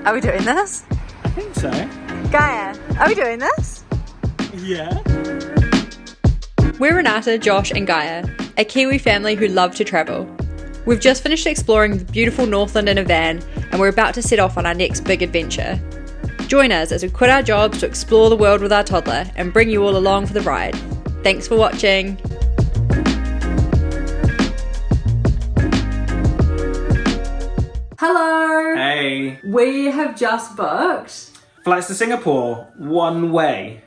Are we doing this? I think so. Gaia, are we doing this? Yeah. We're Renata, Josh and Gaia, a Kiwi family who love to travel. We've just finished exploring the beautiful Northland in a van and we're about to set off on our next big adventure. Join us as we quit our jobs to explore the world with our toddler and bring you all along for the ride. Thanks for watching. Hello! Hey. We have just booked. Flights to Singapore, one way.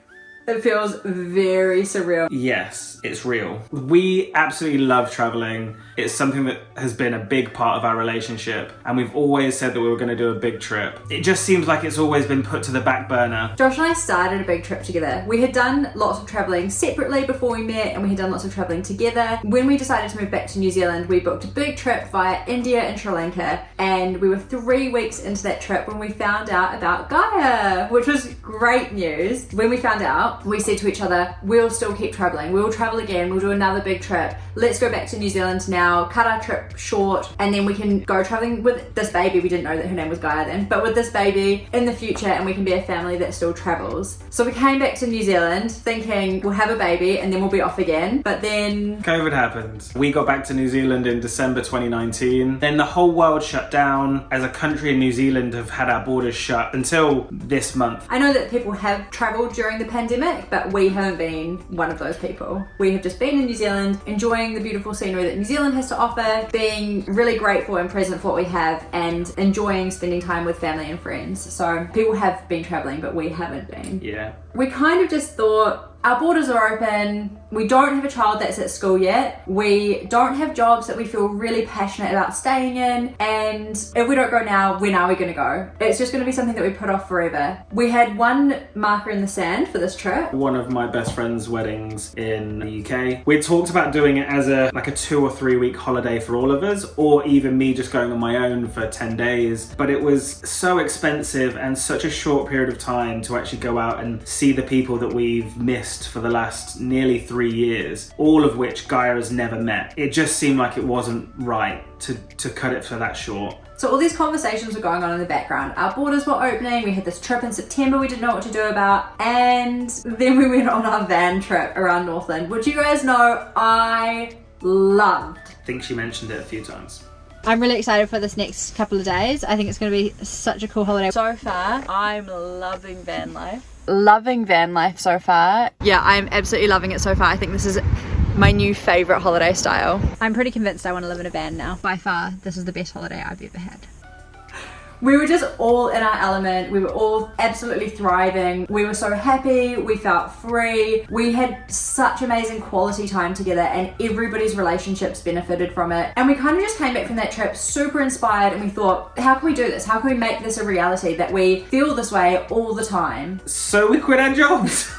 It feels very surreal. Yes, it's real. We absolutely love traveling. It's something that has been a big part of our relationship, and we've always said that we were going to do a big trip. It just seems like it's always been put to the back burner. Josh and I started a big trip together. We had done lots of traveling separately before we met, and we had done lots of traveling together. When we decided to move back to New Zealand, we booked a big trip via India and Sri Lanka, and we were 3 weeks into that trip when we found out about Gaia, which was great news. When we found out, we said to each other, we'll still keep traveling. We'll travel again. We'll do another big trip. Let's go back to New Zealand now, cut our trip short, and then we can go traveling with this baby. We didn't know that her name was Gaia then, but with this baby in the future, and we can be a family that still travels. So we came back to New Zealand thinking we'll have a baby and then we'll be off again. But then COVID happened. We got back to New Zealand in December 2019. Then the whole world shut down. As a country in New Zealand have had our borders shut until this month. I know that people have traveled during the pandemic, but we haven't been one of those people. We have just been in New Zealand, enjoying the beautiful scenery that New Zealand has to offer, being really grateful and present for what we have, and enjoying spending time with family and friends. So people have been traveling, but we haven't been. Yeah. We kind of just thought, our borders are open, we don't have a child that's at school yet, we don't have jobs that we feel really passionate about staying in, and if we don't go now, when are we going to go? It's just going to be something that we put off forever. We had one marker in the sand for this trip. One of my best friend's weddings in the UK. We talked about doing it as a 2 or 3 week holiday for all of us, or even me just going on my own for 10 days. But it was so expensive and such a short period of time to actually go out and see the people that we've missed for the last nearly 3 years, all of which Gaia has never met. It just seemed like it wasn't right to cut it for that short. So all these conversations were going on in the background. Our borders were opening, we had this trip in September we didn't know what to do about, and then we went on our van trip around Northland, which you guys know I loved. I think she mentioned it a few times. I'm really excited for this next couple of days. I think it's going to be such a cool holiday. So far, I'm loving van life. Loving van life so far. Yeah, I'm absolutely loving it so far. I think this is my new favourite holiday style. I'm pretty convinced I want to live in a van now. By far, this is the best holiday I've ever had. We were just all in our element. We were all absolutely thriving. We were so happy. We felt free. We had such amazing quality time together, and everybody's relationships benefited from it. And we kind of just came back from that trip super inspired, and we thought, how can we do this? How can we make this a reality that we feel this way all the time? So we quit our jobs.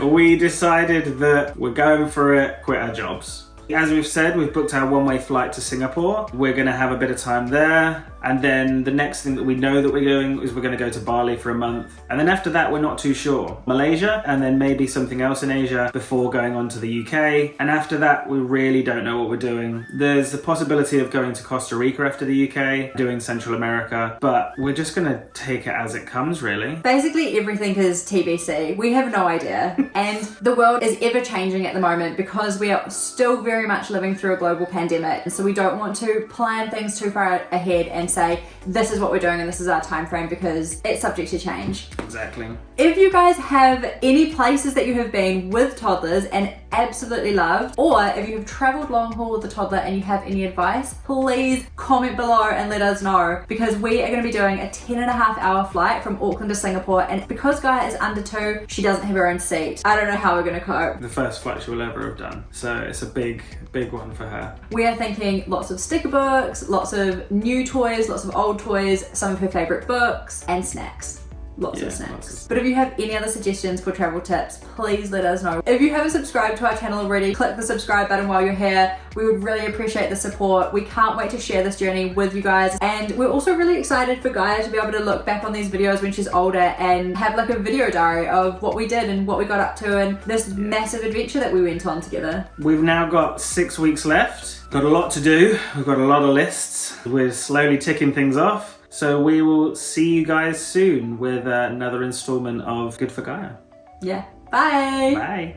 We decided that we're going for it, quit our jobs. As we've said, we've booked our one-way flight to Singapore. We're going to have a bit of time there. And then the next thing that we know that we're doing is we're going to go to Bali for a month. And then after that, we're not too sure. Malaysia, and then maybe something else in Asia before going on to the UK. And after that, we really don't know what we're doing. There's the possibility of going to Costa Rica after the UK, doing Central America, but we're just going to take it as it comes, really. Basically, everything is TBC. We have no idea. And the world is ever changing at the moment because we are still very much living through a global pandemic. So we don't want to plan things too far ahead and say, this is what we're doing and this is our time frame, because it's subject to change. Exactly. If you guys have any places that you have been with toddlers and absolutely loved, or if you have traveled long haul with a toddler and you have any advice, please comment below and let us know, because we are going to be doing a 10.5-hour flight from Auckland to Singapore, and because Gaia is under 2, she doesn't have her own seat. I don't know how we're going to cope. The first flight she will ever have done, so it's a big one for her. We are thinking lots of sticker books, lots of new toys, lots of old toys, some of her favourite books, and snacks. Lots of snacks. But if you have any other suggestions for travel tips, please let us know. If you haven't subscribed to our channel already, click the subscribe button while you're here. We would really appreciate the support. We can't wait to share this journey with you guys. And we're also really excited for Gaia to be able to look back on these videos when she's older and have like a video diary of what we did and what we got up to and this massive adventure that we went on together. We've now got 6 weeks left. Got a lot to do. We've got a lot of lists. We're slowly ticking things off. So we will see you guys soon with another installment of Good for Gaia. Yeah. Bye. Bye.